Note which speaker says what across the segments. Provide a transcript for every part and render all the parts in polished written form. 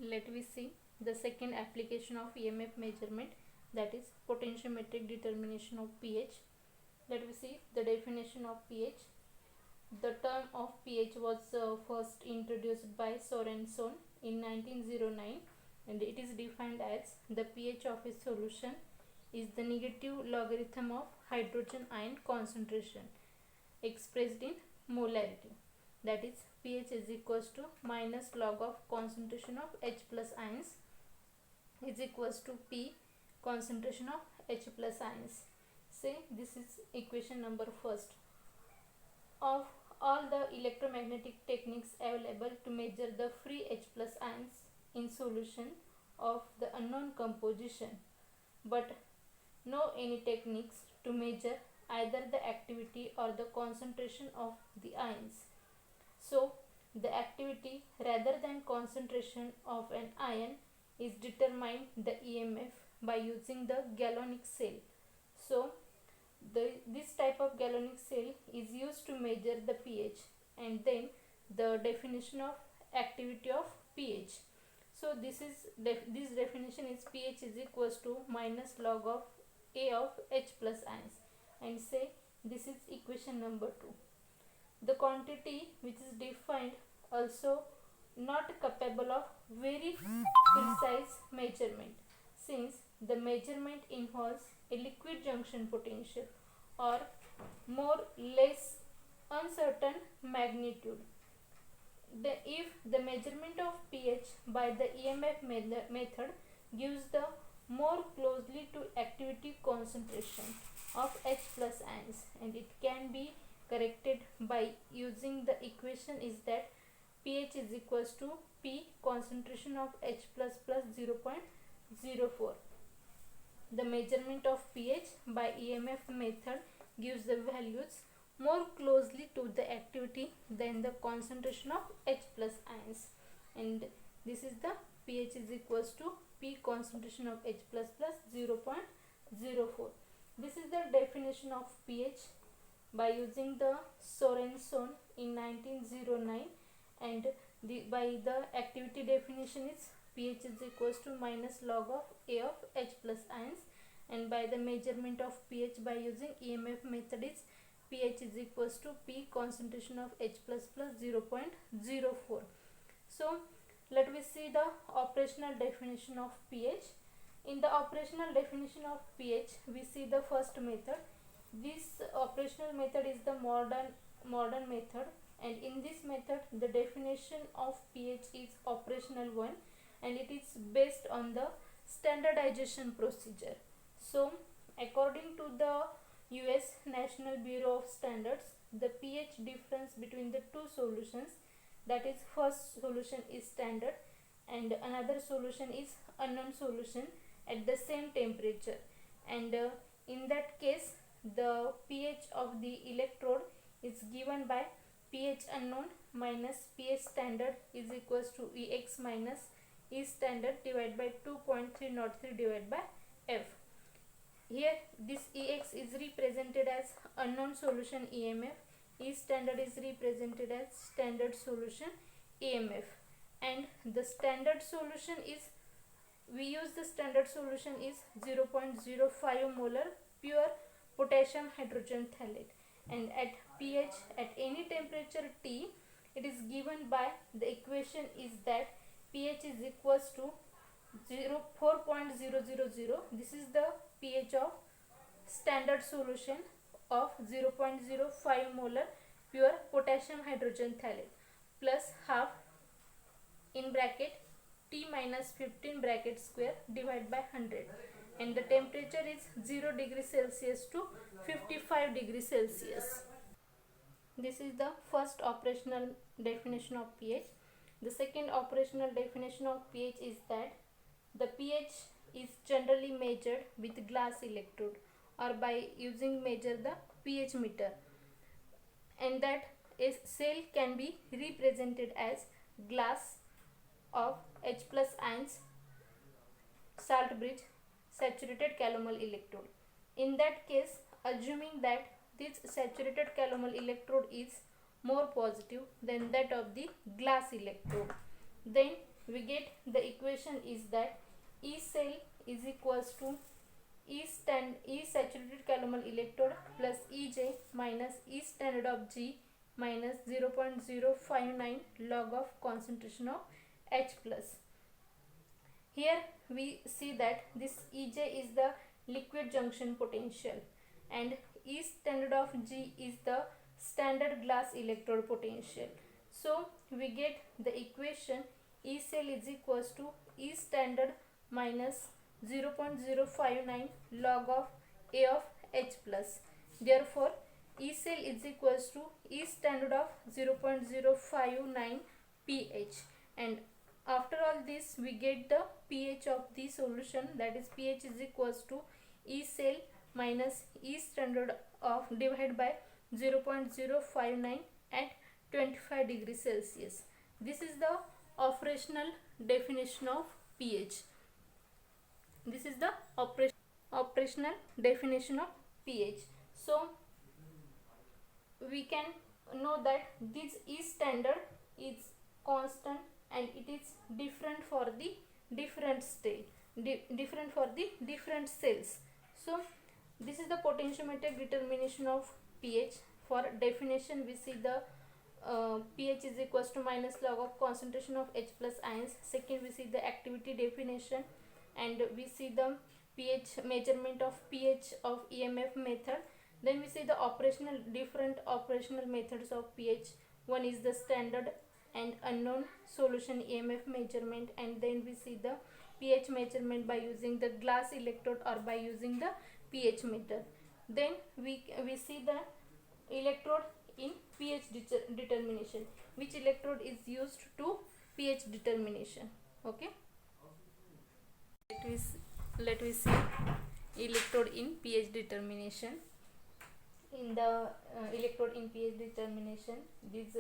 Speaker 1: let we see the second application of EMF measurement, that is potentiometric determination of pH. Let me see the definition of pH. The term of pH was first introduced by Sorenson in 1909, and it is defined as the pH of a solution is the negative logarithm of hydrogen ion concentration expressed in molarity. That is, pH is equals to minus log of concentration of H plus ions is equals to P concentration of H plus ions. Say this is equation number first. Of all the electromagnetic techniques available to measure the free H plus ions in solution of the unknown composition, but no any techniques to measure either the activity or the concentration of the ions. So the activity rather than concentration of an ion is determined the EMF by using the galvanic cell. So this type of galvanic cell is used to measure the pH, and then the definition of activity of pH. So this definition is pH is equals to minus log of A of H plus ions, and say this is equation number 2. The quantity which is defined also not capable of very precise measurement, since the measurement involves a liquid junction potential or more less uncertain magnitude. If the measurement of pH by the EMF method gives the more closely to activity concentration of H plus ions, and it can be corrected by using the equation is that pH is equals to P concentration of H plus plus 0.04. The measurement of pH by EMF method gives the values more closely to the activity than the concentration of H plus ions, and this is the pH is equals to P concentration of H plus plus 0.04. This is the definition of pH by using the Sorenson in 1909, and by the activity definition is pH is equals to minus log of A of H plus ions, and by the measurement of pH by using EMF method is pH is equals to P concentration of H plus plus 0.04. So let me see the operational definition of pH. In the operational definition of pH, we see the first method. This operational method is the modern method, and in this method the definition of pH is operational one, and it is based on the standardization procedure. So according to the US National Bureau of Standards, the pH difference between the two solutions, that is first solution is standard and another solution is unknown solution at the same temperature, and in that case the pH of the electrode is given by pH unknown minus pH standard is equals to Ex minus E standard divided by 2.303 divided by F. Here this Ex is represented as unknown solution EMF, E standard is represented as standard solution EMF, and the standard solution is, we use the standard solution is 0.05 molar pure potassium hydrogen phthalate, and at pH at any temperature T, it is given by the equation is that pH is equals to 4.000. This is the pH of standard solution of 0.05 molar pure potassium hydrogen phthalate plus half in bracket T minus 15 bracket square divided by 100, and the temperature is 0 degree Celsius to 55 degree Celsius. This is the first operational definition of pH. The second operational definition of pH is that the pH is generally measured with glass electrode or by using measure the pH meter, and that a cell can be represented as glass of H plus ions salt bridge saturated calomel electrode. In that case, assuming that this saturated calomel electrode is more positive than that of the glass electrode, then we get the equation is that E cell is equals to E saturated calomel electrode plus EJ minus E standard of G minus 0.059 log of concentration of H plus. Here we see that this EJ is the liquid junction potential and E standard of G is the standard glass electrode potential. So we get the equation E cell is equals to E standard minus 0.059 log of A of H plus. Therefore E cell is equals to E standard of 0.059 pH, and after all this we get the pH of the solution, that is pH is equals to E cell minus E standard of divided by 0.059 at 25 degrees Celsius. This is the operational definition of pH. This is the operational definition of pH. So we can know that this E standard is constant and it is different for the different state, different for the different cells. So this is the potentiometric determination of pH. For definition we see the pH is equals to minus log of concentration of H plus ions. Second we see the activity definition, and we see the pH measurement of pH of EMF method. Then we see the different operational methods of pH. One is the standard and unknown solution EMF measurement, and then we see the pH measurement by using the glass electrode or by using the pH meter. Then we see the electrode in pH determination, which electrode is used to pH determination. Okay, let we see electrode in pH determination. In the electrode in pH determination, this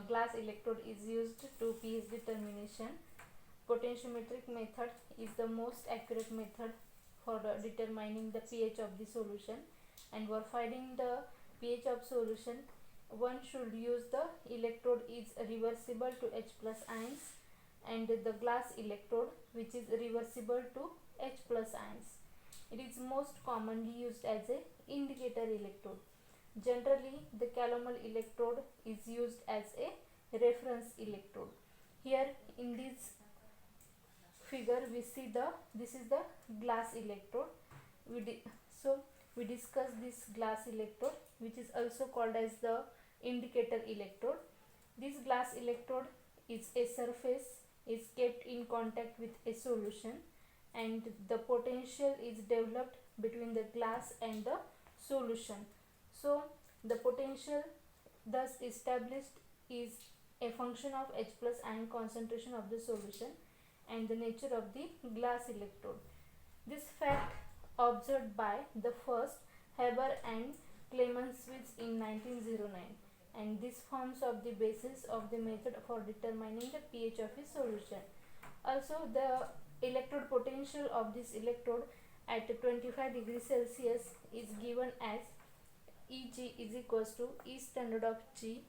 Speaker 1: glass electrode is used to pH determination. Potentiometric method is the most accurate method for determining the pH of the solution, and for finding the pH of solution one should use the electrode is reversible to H plus ions, and the glass electrode which is reversible to H plus ions. It is most commonly used as a indicator electrode. Generally the calomel electrode is used as a reference electrode. Here in this figure we see this is the glass electrode. We discuss this glass electrode, which is also called as the indicator electrode. This glass electrode is a surface is kept in contact with a solution, and the potential is developed between the glass and the solution. So the potential thus established is a function of H plus ion concentration of the solution and the nature of the glass electrode. This fact observed by the first Haber and Clemenswitz in 1909, and this forms of the basis of the method for determining the pH of a solution. Also the electrode potential of this electrode at 25 degrees Celsius is given as Eg is equals to E standard of G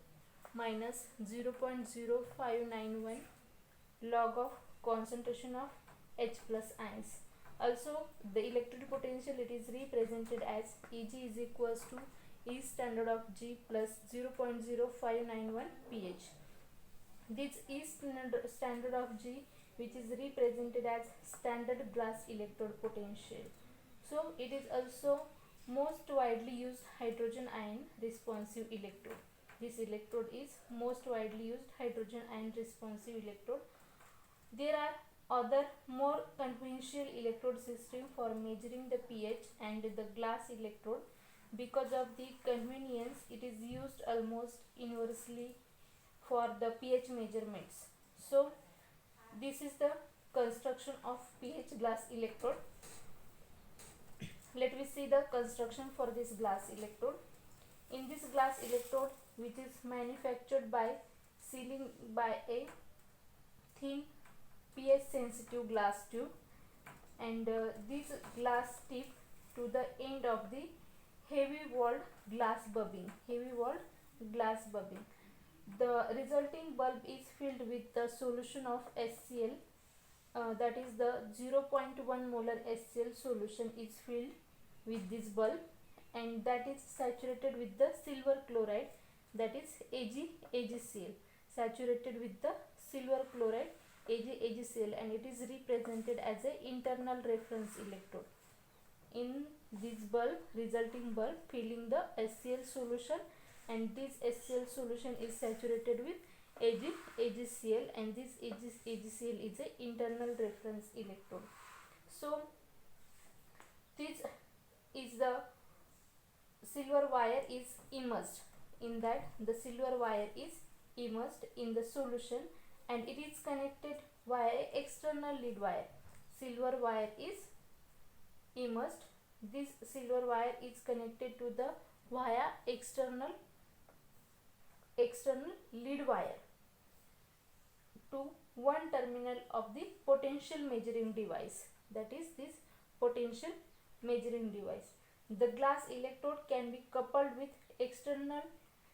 Speaker 1: minus 0.0591 log of concentration of H plus ions. Also the electric potential it is represented as Eg is equals to E standard of G plus 0.0591 pH. This E standard of G which is represented as standard glass electrode potential. So it is also most widely used hydrogen ion responsive electrode. This electrode is most widely used hydrogen ion responsive electrode. There are other more conventional electrode system for measuring the pH, and the glass electrode, because of the convenience, it is used almost universally for the pH measurements. So this is the construction of pH glass electrode. Let me see the construction for this glass electrode. In this glass electrode, which is manufactured by sealing by a thin pH sensitive glass tube, and this glass tip to the end of the heavy walled glass bubbing. The resulting bulb is filled with the solution of HCl, that is the 0.1 molar HCl solution is filled with this bulb, and that is saturated with the silver chloride, that is AgCl, saturated with the silver chloride AgCl, and it is represented as an internal reference electrode. In this bulb, resulting bulb filling the HCl solution, and this HCl solution is saturated with AgCl, and this AgCl is an internal reference electrode. So this is the silver wire is immersed, in that the silver wire is immersed in the solution, and it is connected via external lead wire. Silver wire is immersed. This silver wire is connected to the via external lead wire to one terminal of the potential measuring device, that is this potential measuring device. The glass electrode can be coupled with external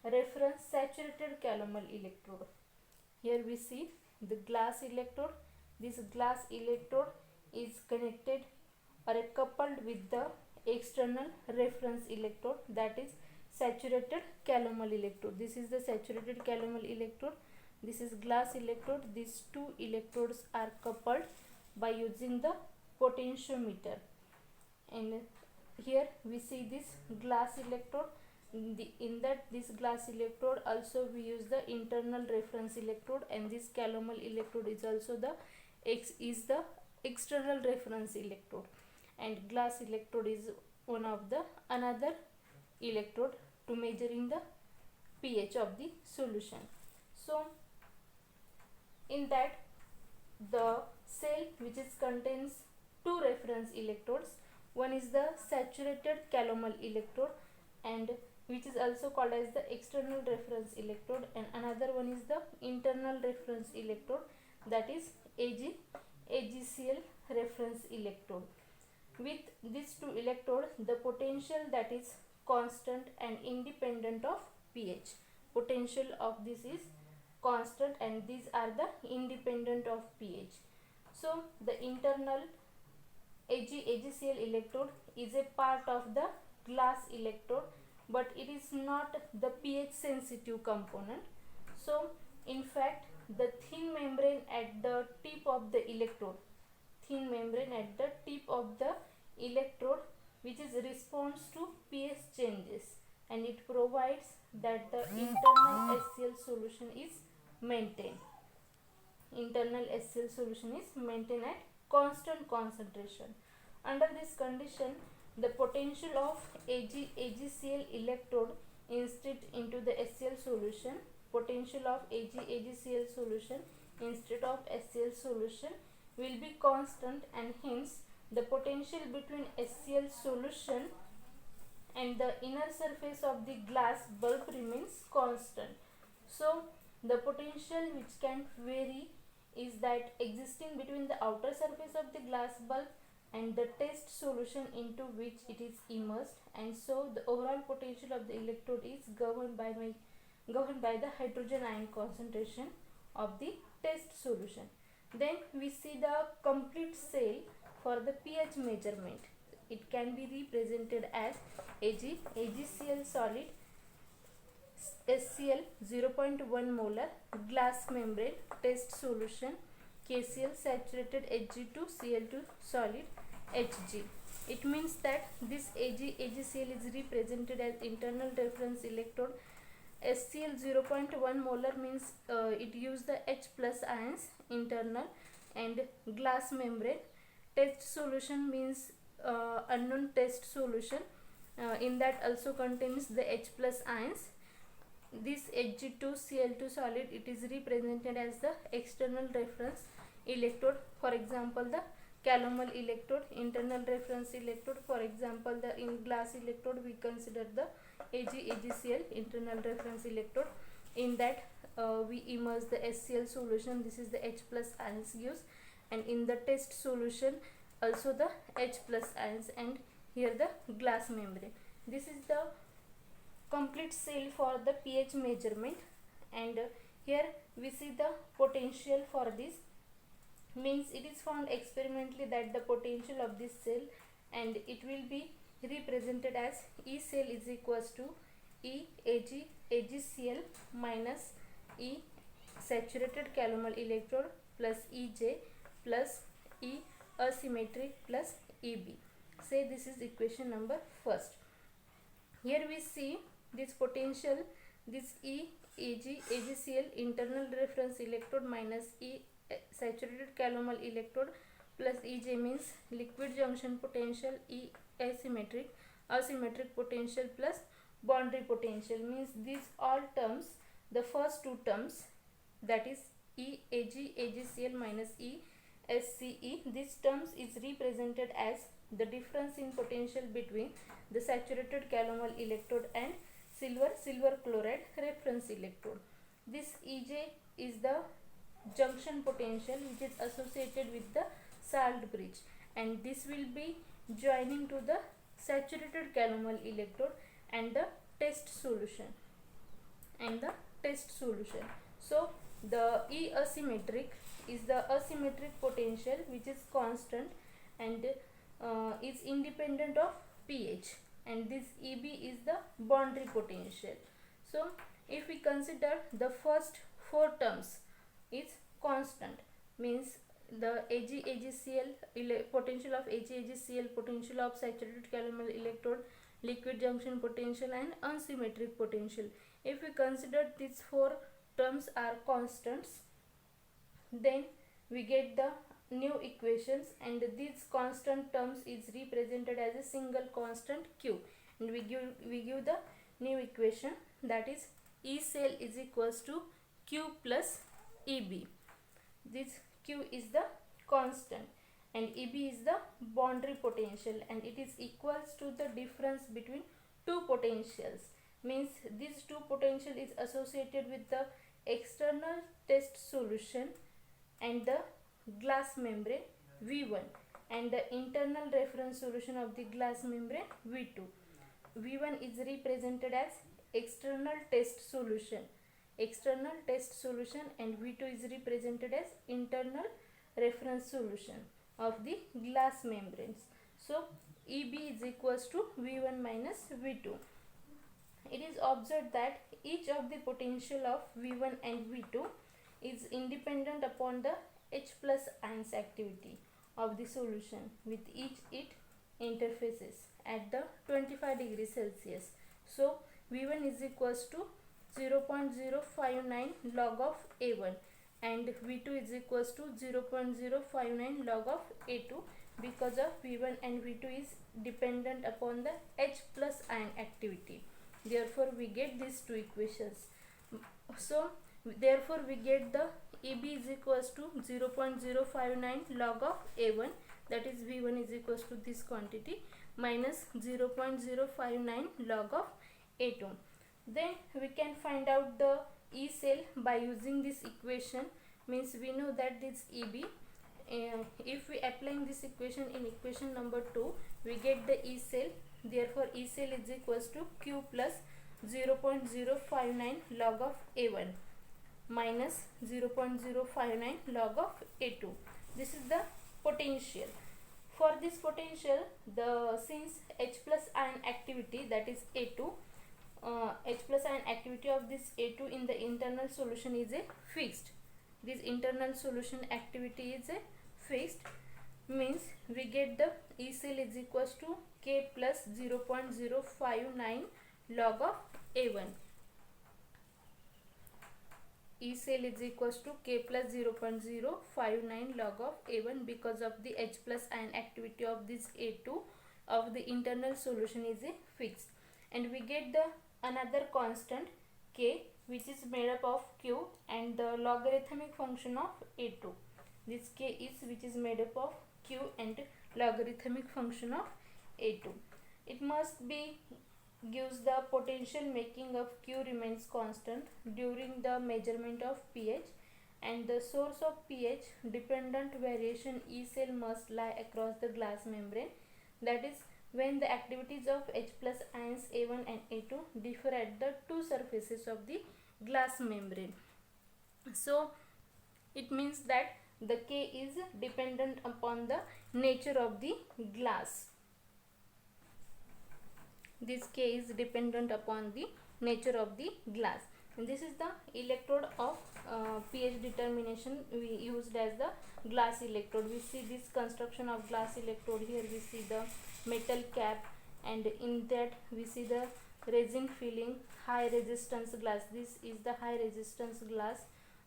Speaker 1: reference saturated calomel electrode. Here we see the glass electrode. This glass electrode is connected or coupled with the external reference electrode, that is saturated calomel electrode. This is the saturated calomel electrode. This is glass electrode. These two electrodes are coupled by using the potentiometer, and here we see this glass electrode. In that this glass electrode also we use the internal reference electrode, and this calomel electrode is also the external reference electrode, and glass electrode is one of the another electrode to measuring the pH of the solution. So in that the cell which is contains two reference electrodes. One is the saturated calomel electrode, and which is also called as the external reference electrode, and another one is the internal reference electrode, that is AgCl reference electrode. With these two electrodes, the potential that is constant and independent of pH. Potential of this is constant, and these are the independent of pH. So the internal AgCl electrode is a part of the glass electrode, but it is not the pH sensitive component. So in fact the thin membrane at the tip of the electrode, which is responds to pH changes, and it provides that the internal HCl solution is maintained. Internal HCl solution is maintained at constant concentration. Under this condition, the potential of AgCl electrode instead into the HCl solution, AgCl solution instead of HCl solution will be constant, and hence the potential between HCl solution and the inner surface of the glass bulb remains constant. So the potential which can vary is that existing between the outer surface of the glass bulb and the test solution into which it is immersed, and so the overall potential of the electrode is governed by the hydrogen ion concentration of the test solution. Then we see the complete cell for the pH measurement. It can be represented as AgCl solid, HCl 0.1 molar, glass membrane, test solution, KCl saturated Hg2Cl2 solid, Hg. It means that this AgCl is represented as internal reference electrode. HCl 0.1 molar means it gives the H plus ions internal, and glass membrane. Test solution means unknown test solution, in that also contains the H plus ions. This Hg2Cl2 solid, it is represented as the external reference electrode. For example, the calomel electrode, internal reference electrode. For example, the in glass electrode we consider the AgCl internal reference electrode. In that we immerse the HCl solution. This is the H plus ions gives, and in the test solution also the H plus ions, and here the glass membrane. This is the complete cell for the pH measurement. and here we see the potential for this. Means it is found experimentally that the potential of this cell, and it will be represented as E cell is equals to E AgCl minus E saturated calomel electrode plus EJ plus E asymmetric plus EB. Say this is equation number first. Here we see this potential, this E AgCl internal reference electrode minus E saturated calomel electrode plus EJ means liquid junction potential, E asymmetric potential plus boundary potential, means these all terms, the first two terms, that is E AgCl minus E SCE, these terms is represented as the difference in potential between the saturated calomel electrode and silver chloride reference electrode. This EJ is the junction potential which is associated with the salt bridge, and this will be joining to the saturated calomel electrode and the test solution. So the E asymmetric is the asymmetric potential which is constant and is independent of pH, and this EB is the boundary potential. So if we consider the first four terms is constant, means the AgCl potential of AgCl, potential of saturated calomel electrode, liquid junction potential and unsymmetric potential. If we consider these four terms are constants, then we get the new equations, and these constant terms is represented as a single constant Q, and we give the new equation, that is E cell is equals to Q plus EB. This Q is the constant and EB is the boundary potential, and it is equals to the difference between two potentials, means this two potential is associated with the external test solution and the glass membrane V1 and the internal reference solution of the glass membrane V2. V1 is represented as external test solution and V2 is represented as internal reference solution of the glass membranes. So EB is equals to V1 minus V2. It is observed that each of the potential of V1 and V2 is independent upon the H plus ions activity of the solution with each it interfaces at the 25 degrees Celsius. So V1 is equals to 0.059 log of A1 and V2 is equals to 0.059 log of A2, because of V1 and V2 is dependent upon the H plus ion activity. Therefore we get these two equations. So therefore we get the EB is equals to 0.059 log of A1, that is V1 is equals to this quantity, minus 0.059 log of A2. Then we can find out the E cell by using this equation, means we know that this EB, if we applying this equation in equation number 2, we get the E cell. Therefore E cell is equals to Q plus 0.059 log of A1 minus 0.059 log of A2. This is the potential. For this potential, since H plus ion activity, that is A2, H plus ion activity of this A2 in the internal solution is a fixed. This internal solution activity is a fixed, means we get the E cell is equals to K plus 0.059 log of A1. E cell is equals to K plus 0.059 log of A1 because of the H plus ion activity of this A2 of the internal solution is a fixed, and we get the another constant K which is made up of Q and the logarithmic function of A2. This K is which is made up of Q and logarithmic function of A2. It must be gives the potential making of Q remains constant during the measurement of pH, and the source of pH dependent variation E cell must lie across the glass membrane, that is when the activities of H plus ions A1 and A2 differ at the two surfaces of the glass membrane. So it means that the K is dependent upon the nature of the glass. This K is dependent upon the nature of the glass. And this is the electrode of pH determination we used as the glass electrode. We see this construction of glass electrode. Here we see the metal cap, and in that we see the resin filling high resistance glass. This is the high resistance glass,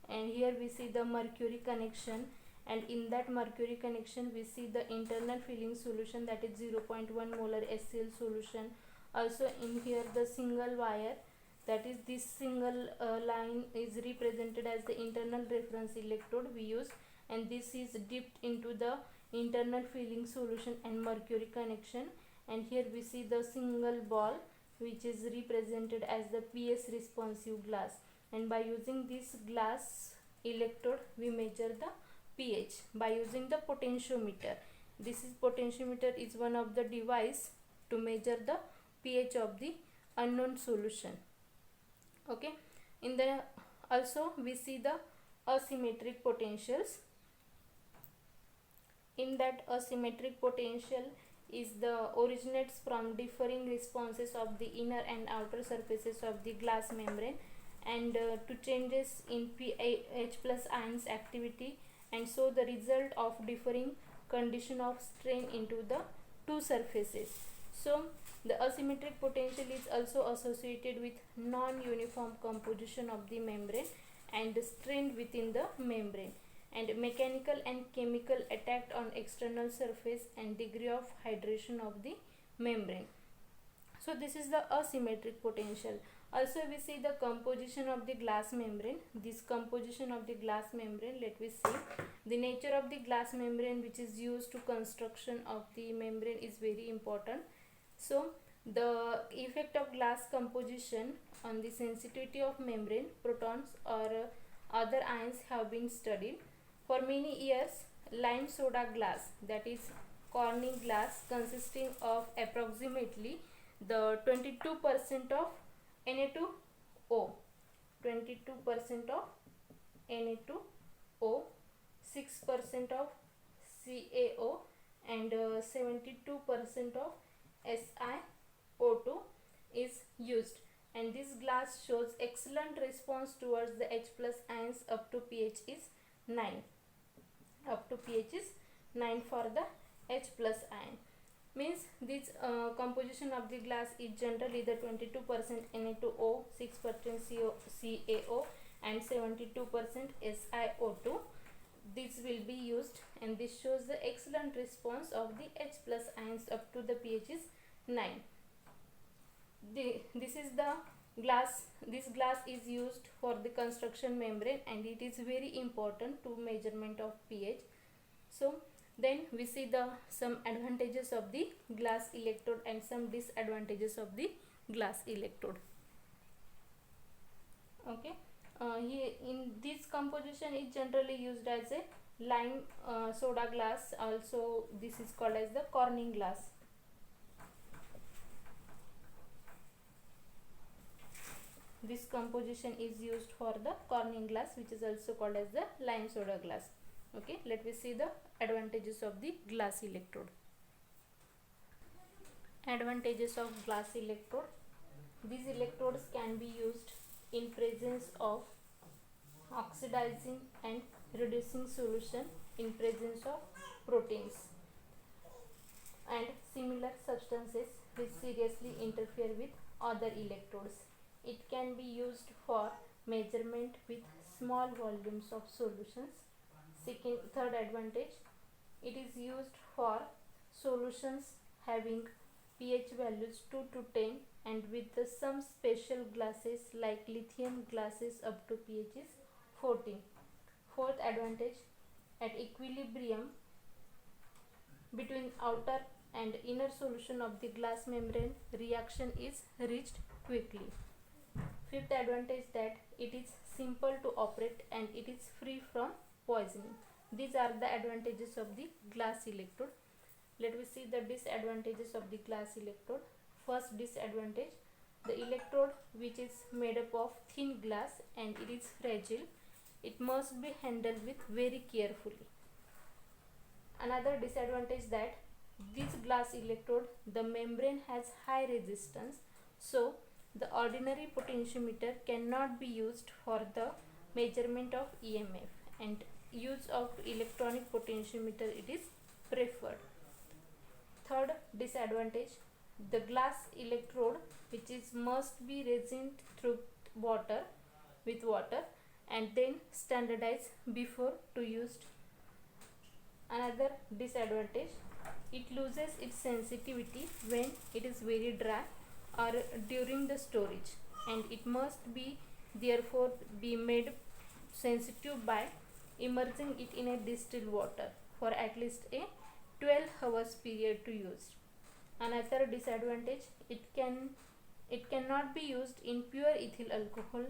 Speaker 1: and here we see the mercury connection, and in that mercury connection we see the internal filling solution, that is 0.1 molar HCl solution. Also in here the single wire, that is this single line is represented as the internal reference electrode we use, and this is dipped into the internal filling solution and mercury connection. And here we see the single ball which is represented as the pH responsive glass, and by using this glass electrode we measure the pH by using the potentiometer. This is potentiometer is one of the device to measure the pH of the unknown solution. Okay, in the also we see the asymmetric potentials. In that asymmetric potential is the originates from differing responses of the inner and outer surfaces of the glass membrane, and to changes in pH plus ions activity, and so the result of differing condition of strain into the two surfaces. So the asymmetric potential is also associated with non-uniform composition of the membrane and strain within the membrane, and mechanical and chemical attack on external surface and degree of hydration of the membrane. So this is the asymmetric potential. Also we see the composition of the glass membrane. This composition of the glass membrane, let me see. The nature of the glass membrane which is used to construction of the membrane is very important. So the effect of glass composition on the sensitivity of membrane, protons or other ions have been studied. For many years, lime soda glass, that is Corning glass, consisting of approximately the 22% of Na2O, 22% of Na2O, 6% of CaO, and 72% of SiO2 is used, and this glass shows excellent response towards the H plus ions up to pH is 9. Up to pH is 9 for the H plus ion. Means this composition of the glass is generally the 22% Na2O, 6% CaO, and 72% SiO2. This will be used, and this shows the excellent response of the H plus ions up to the pH is 9. This is the glass. This glass is used for the construction membrane, and it is very important to measurement of pH. So then we see the some advantages of the glass electrode and some disadvantages of the glass electrode. Okay, here in this composition is generally used as a lime soda glass. Also this is called as the Corning glass. This composition is used for the Corning glass, which is also called as the lime soda glass. Okay, let me see the advantages of the glass electrode. Advantages of glass electrode. These electrodes can be used in presence of oxidizing and reducing solution, in presence of proteins and similar substances which seriously interfere with other electrodes. It can be used for measurement with small volumes of solutions. Third advantage, it is used for solutions having pH values 2 to 10 and with some special glasses like lithium glasses up to pH is 14. Fourth advantage, at equilibrium between outer and inner solution of the glass membrane, reaction is reached quickly. Fifth advantage, that it is simple to operate and it is free from poisoning. These are the advantages of the glass electrode. Let me see the disadvantages of the glass electrode. First disadvantage, The electrode, which is made up of thin glass and it is fragile, it must be handled with very carefully. Another disadvantage that this glass electrode, the membrane has high resistance, so the ordinary potentiometer cannot be used for the measurement of EMF, and use of electronic potentiometer it is preferred. Third disadvantage, the glass electrode, which is must be resined through water with water and then standardized before to used. Another disadvantage, it loses its sensitivity when it is very dry or during the storage, and it must be therefore be made sensitive by immersing it in a distilled water for at least a 12 hours period to use. Another disadvantage, it cannot be used in pure ethyl alcohol,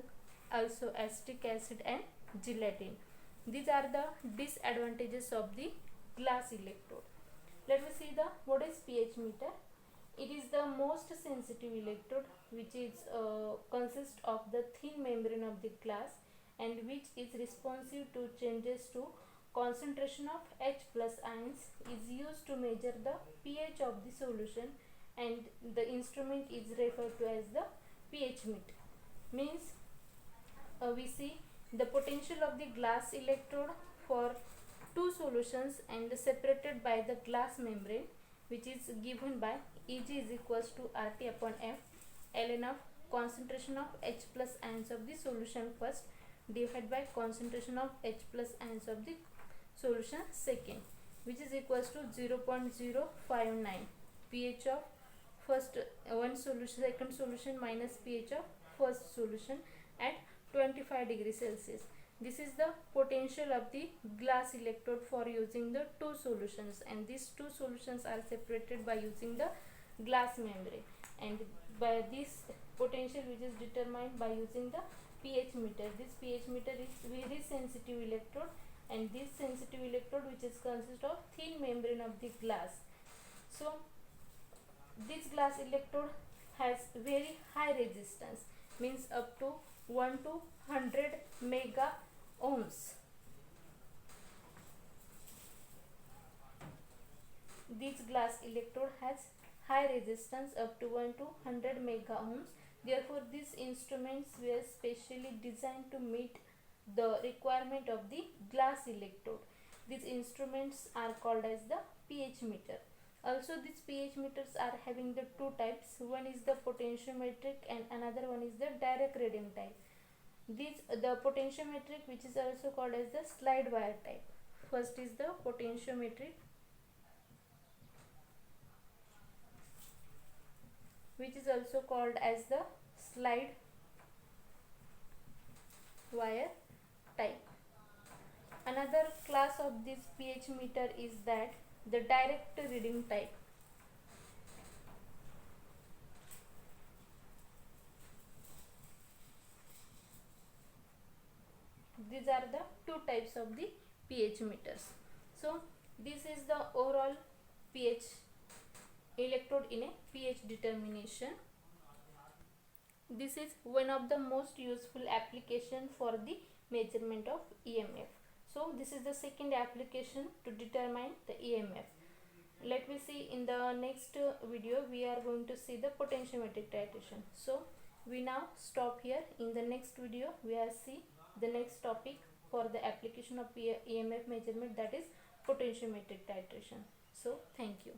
Speaker 1: also acetic acid and gelatin. These are the disadvantages of the glass electrode. Let me see the what is pH meter. It is the most sensitive electrode which is consists of the thin membrane of the glass and which is responsive to changes to concentration of H plus ions, is used to measure the pH of the solution, and the instrument is referred to as the pH meter. Means we see the potential of the glass electrode for two solutions and separated by the glass membrane, which is given by Eg is equals to RT upon F, ln of concentration of H plus ions of the solution first divided by concentration of H plus ions of the solution second, which is equals to 0.059 pH of first one solution, second solution minus pH of first solution at 25 degrees Celsius. This is the potential of the glass electrode for using the two solutions, and these two solutions are separated by using the glass membrane, and by this potential which is determined by using the pH meter. This pH meter is very sensitive electrode, and this sensitive electrode which is consist of thin membrane of the glass. So this glass electrode has very high resistance, means up to 1 to 100 mega ohms. This glass electrode has high resistance up to 1 to 100 mega ohms. Therefore, these instruments were specially designed to meet the requirement of the glass electrode. These instruments are called as the pH meter. Also, these pH meters are having the two types. One is the potentiometric and another one is the direct reading type. The potentiometric, which is also called as the slide wire type. First is the potentiometric, which is also called as the slide wire type. Another class of this pH meter is that the direct reading type. These are the two types of the pH meters. So this is the overall pH electrode in a pH determination. This is one of the most useful application for the measurement of EMF. So this is the second application to determine the EMF. Let me see in the next video we are going to see the potentiometric titration. So we now stop here. In the next video we will see the next topic for the application of EMF measurement, that is potentiometric titration. So thank you.